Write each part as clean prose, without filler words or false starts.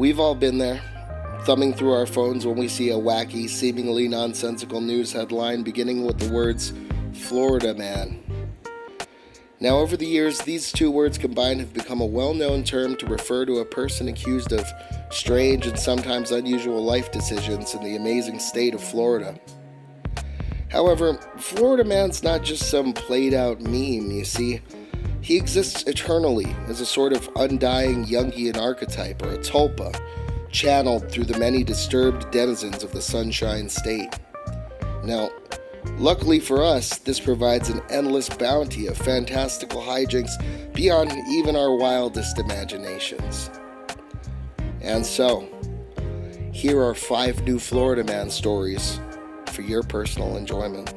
We've all been there, thumbing through our phones when we see a wacky, seemingly nonsensical news headline beginning with the words, Florida Man. Now, over the years, these two words combined have become a well-known term to refer to a person accused of strange and sometimes unusual life decisions in the amazing state of Florida. However, Florida Man's not just some played-out meme, you see. He exists eternally as a sort of undying Jungian archetype or a tulpa, channeled through the many disturbed denizens of the Sunshine State. Now, luckily for us, this provides an endless bounty of fantastical hijinks beyond even our wildest imaginations. And so, here are 5 new Florida Man stories for your personal enjoyment.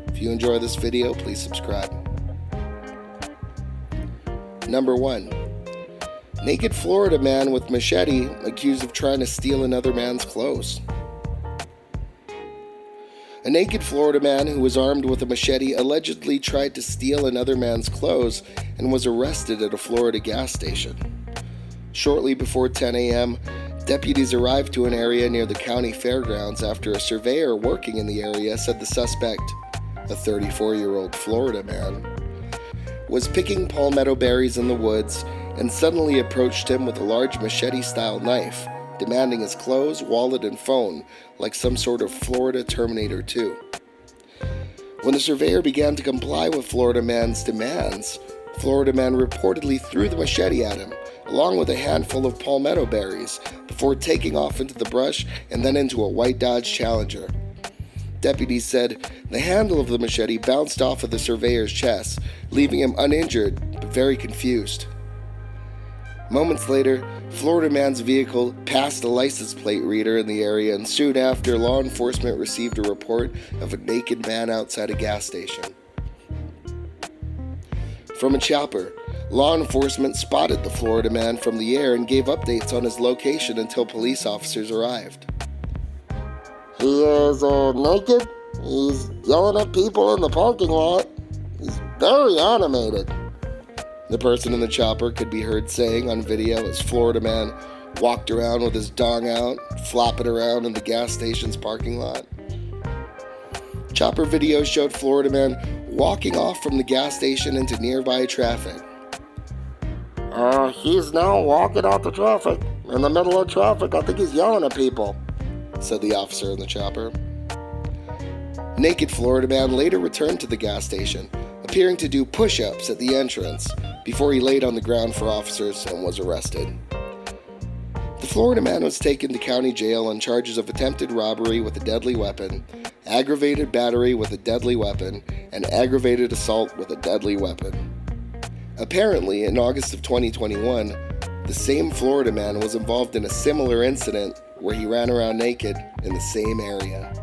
If you enjoy this video, please subscribe. Number 1. Naked Florida man with machete accused of trying to steal another man's clothes. A naked Florida man who was armed with a machete allegedly tried to steal another man's clothes and was arrested at a Florida gas station. Shortly before 10 a.m., deputies arrived to an area near the county fairgrounds after a surveyor working in the area said the suspect, a 34-year-old Florida man, was picking palmetto berries in the woods and suddenly approached him with a large machete-style knife, demanding his clothes, wallet, and phone like some sort of Florida Terminator 2. When the surveyor began to comply with Florida Man's demands, Florida Man reportedly threw the machete at him, along with a handful of palmetto berries, before taking off into the brush and then into a white Dodge Challenger. Deputies said the handle of the machete bounced off of the surveyor's chest, leaving him uninjured but very confused. Moments later, Florida Man's vehicle passed a license plate reader in the area, and soon after, law enforcement received a report of a naked man outside a gas station. From a chopper, law enforcement spotted the Florida Man from the air and gave updates on his location until police officers arrived. He is naked. He's yelling at people in the parking lot. He's very animated, the person in the chopper could be heard saying on video as Florida Man walked around with his dong out, flopping around in the gas station's parking lot. Chopper video showed Florida Man walking off from the gas station into nearby traffic. He's now walking out the traffic. In the middle of traffic, I think he's yelling at people, said the officer in the chopper. Naked Florida Man later returned to the gas station, appearing to do push-ups at the entrance before he laid on the ground for officers and was arrested. The Florida Man was taken to county jail on charges of attempted robbery with a deadly weapon, aggravated battery with a deadly weapon, and aggravated assault with a deadly weapon. Apparently, in August of 2021, the same Florida Man was involved in a similar incident where he ran around naked in the same area.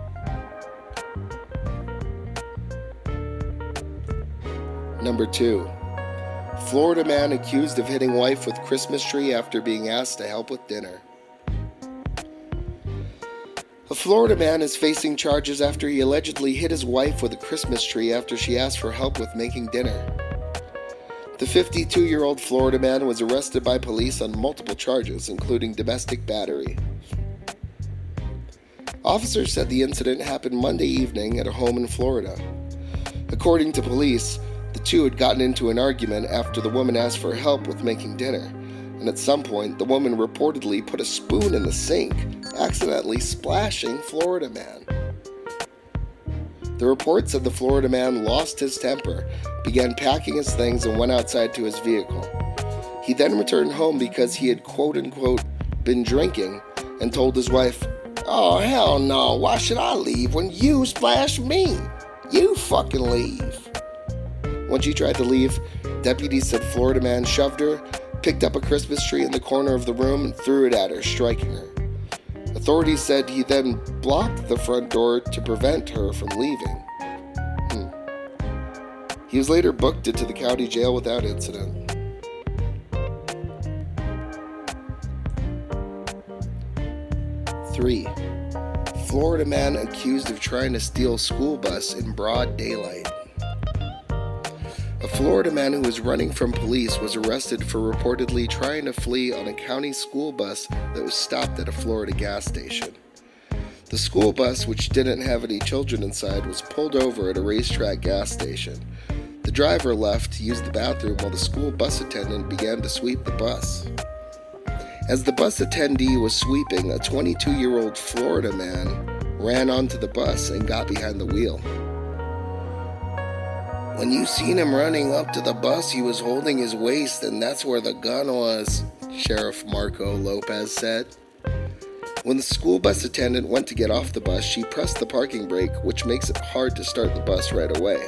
Number 2. Florida man accused of hitting wife with Christmas tree after being asked to help with dinner. A Florida man is facing charges after he allegedly hit his wife with a Christmas tree after she asked for help with making dinner. The 52-year-old Florida man was arrested by police on multiple charges, including domestic battery. Officers said the incident happened Monday evening at a home in Florida. According to police, the two had gotten into an argument after the woman asked for help with making dinner, and at some point the woman reportedly put a spoon in the sink, accidentally splashing Florida Man. The report said the Florida man lost his temper, began packing his things, and went outside to his vehicle. He then returned home because he had quote-unquote been drinking and told his wife, "Oh, hell no, why should I leave when you splashed me? You fucking leave." When she tried to leave, deputies said Florida Man shoved her, picked up a Christmas tree in the corner of the room, and threw it at her, striking her. Authorities said he then blocked the front door to prevent her from leaving. He was later booked into the county jail without incident. Three, Florida man accused of trying to steal school bus in broad daylight. A Florida man who was running from police was arrested for reportedly trying to flee on a county school bus that was stopped at a Florida gas station. The school bus, which didn't have any children inside, was pulled over at a racetrack gas station. The driver left to use the bathroom while the school bus attendant began to sweep the bus. As the bus attendee was sweeping, a 22-year-old Florida man ran onto the bus and got behind the wheel. "When you seen him running up to the bus, he was holding his waist, and that's where the gun was," Sheriff Marco Lopez said. When the school bus attendant went to get off the bus, she pressed the parking brake, which makes it hard to start the bus right away.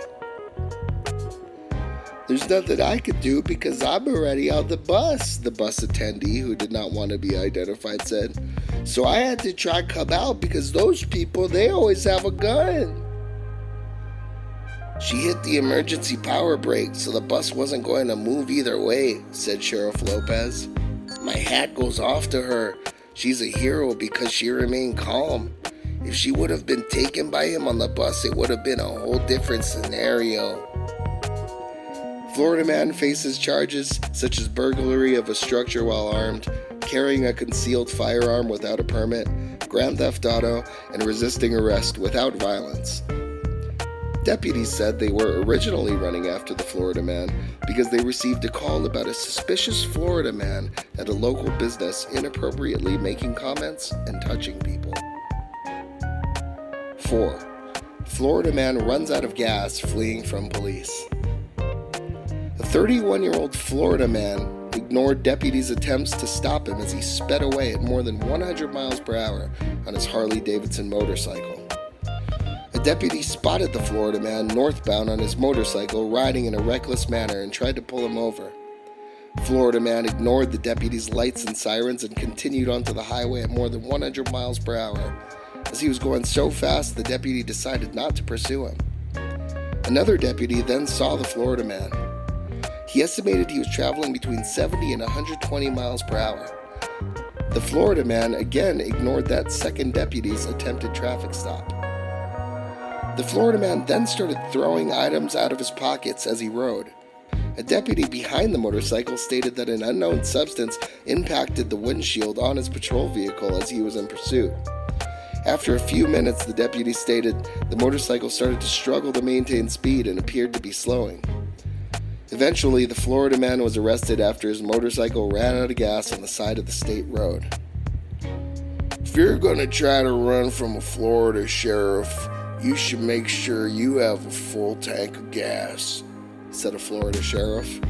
"There's nothing I could do because I'm already on the bus," the bus attendee, who did not want to be identified, said. "So I had to try to come out because those people, they always have a gun." "She hit the emergency power brake, so the bus wasn't going to move either way," said Sheriff Lopez. "My hat goes off to her. She's a hero because she remained calm. If she would have been taken by him on the bus, it would have been a whole different scenario." Florida man faces charges such as burglary of a structure while armed, carrying a concealed firearm without a permit, grand theft auto, and resisting arrest without violence. Deputies said they were originally running after the Florida man because they received a call about a suspicious Florida man at a local business inappropriately making comments and touching people. 4. Florida man runs out of gas fleeing from police. A 31-year-old Florida man ignored deputies' attempts to stop him as he sped away at more than 100 miles per hour on his Harley-Davidson motorcycle. A deputy spotted the Florida man northbound on his motorcycle riding in a reckless manner and tried to pull him over. Florida man ignored the deputy's lights and sirens and continued onto the highway at more than 100 miles per hour. As he was going so fast, the deputy decided not to pursue him. Another deputy then saw the Florida man. He estimated he was traveling between 70 and 120 miles per hour. The Florida man again ignored that second deputy's attempted traffic stop. The Florida man then started throwing items out of his pockets as he rode. A deputy behind the motorcycle stated that an unknown substance impacted the windshield on his patrol vehicle as he was in pursuit. After a few minutes, the deputy stated the motorcycle started to struggle to maintain speed and appeared to be slowing. Eventually, the Florida man was arrested after his motorcycle ran out of gas on the side of the state road. "If you're going to try to run from a Florida sheriff, you should make sure you have a full tank of gas," said a Florida sheriff.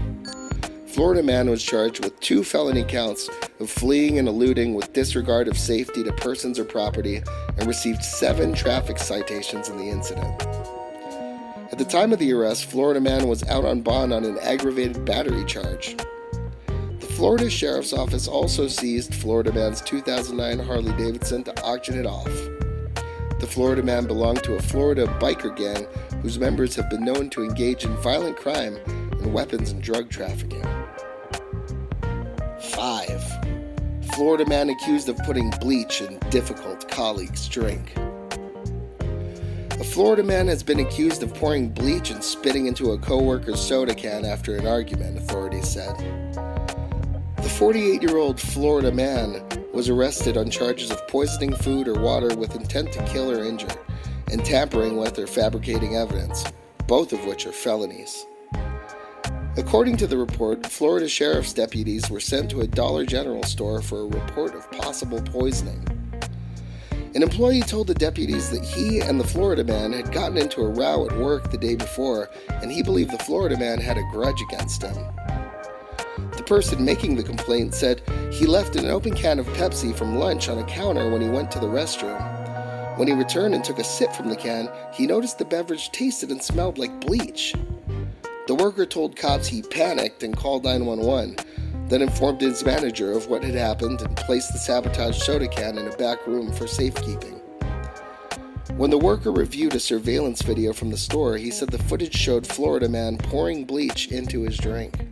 Florida man was charged with 2 felony counts of fleeing and eluding with disregard of safety to persons or property and received 7 traffic citations in the incident. At the time of the arrest, Florida man was out on bond on an aggravated battery charge. The Florida Sheriff's Office also seized Florida man's 2009 Harley-Davidson to auction it off. The Florida man belonged to a Florida biker gang whose members have been known to engage in violent crime and weapons and drug trafficking. 5. Florida man accused of putting bleach in difficult colleague's drink. A Florida man has been accused of pouring bleach and spitting into a co-worker's soda can after an argument, authorities said. The 48-year-old Florida man was arrested on charges of poisoning food or water with intent to kill or injure, and tampering with or fabricating evidence, both of which are felonies. According to the report, Florida sheriff's deputies were sent to a Dollar General store for a report of possible poisoning. An employee told the deputies that he and the Florida man had gotten into a row at work the day before, and he believed the Florida man had a grudge against him. The person making the complaint said he left an open can of Pepsi from lunch on a counter when he went to the restroom. When he returned and took a sip from the can, he noticed the beverage tasted and smelled like bleach. The worker told cops he panicked and called 911, then informed his manager of what had happened and placed the sabotaged soda can in a back room for safekeeping. When the worker reviewed a surveillance video from the store, he said the footage showed Florida man pouring bleach into his drink.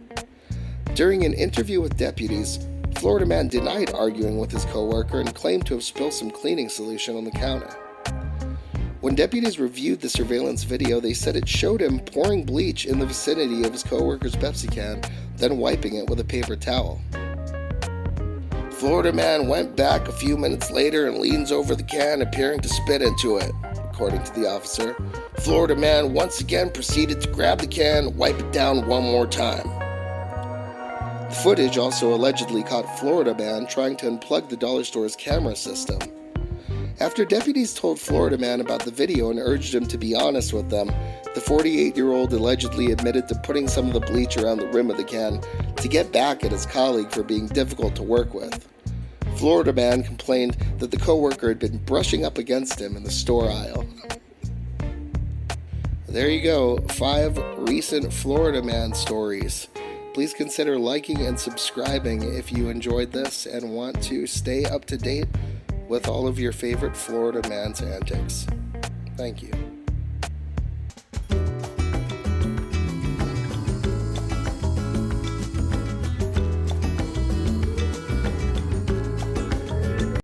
During an interview with deputies, Florida man denied arguing with his co-worker and claimed to have spilled some cleaning solution on the counter. When deputies reviewed the surveillance video, they said it showed him pouring bleach in the vicinity of his co-worker's Pepsi can, then wiping it with a paper towel. Florida man went back a few minutes later and leans over the can, appearing to spit into it, according to the officer. Florida man once again proceeded to grab the can, wipe it down one more time. The footage also allegedly caught Florida man trying to unplug the dollar store's camera system. After deputies told Florida man about the video and urged him to be honest with them, the 48-year-old allegedly admitted to putting some of the bleach around the rim of the can to get back at his colleague for being difficult to work with. Florida man complained that the co-worker had been brushing up against him in the store aisle. There you go, 5 recent Florida man stories. Please consider liking and subscribing if you enjoyed this and want to stay up to date with all of your favorite Florida man's antics. Thank you.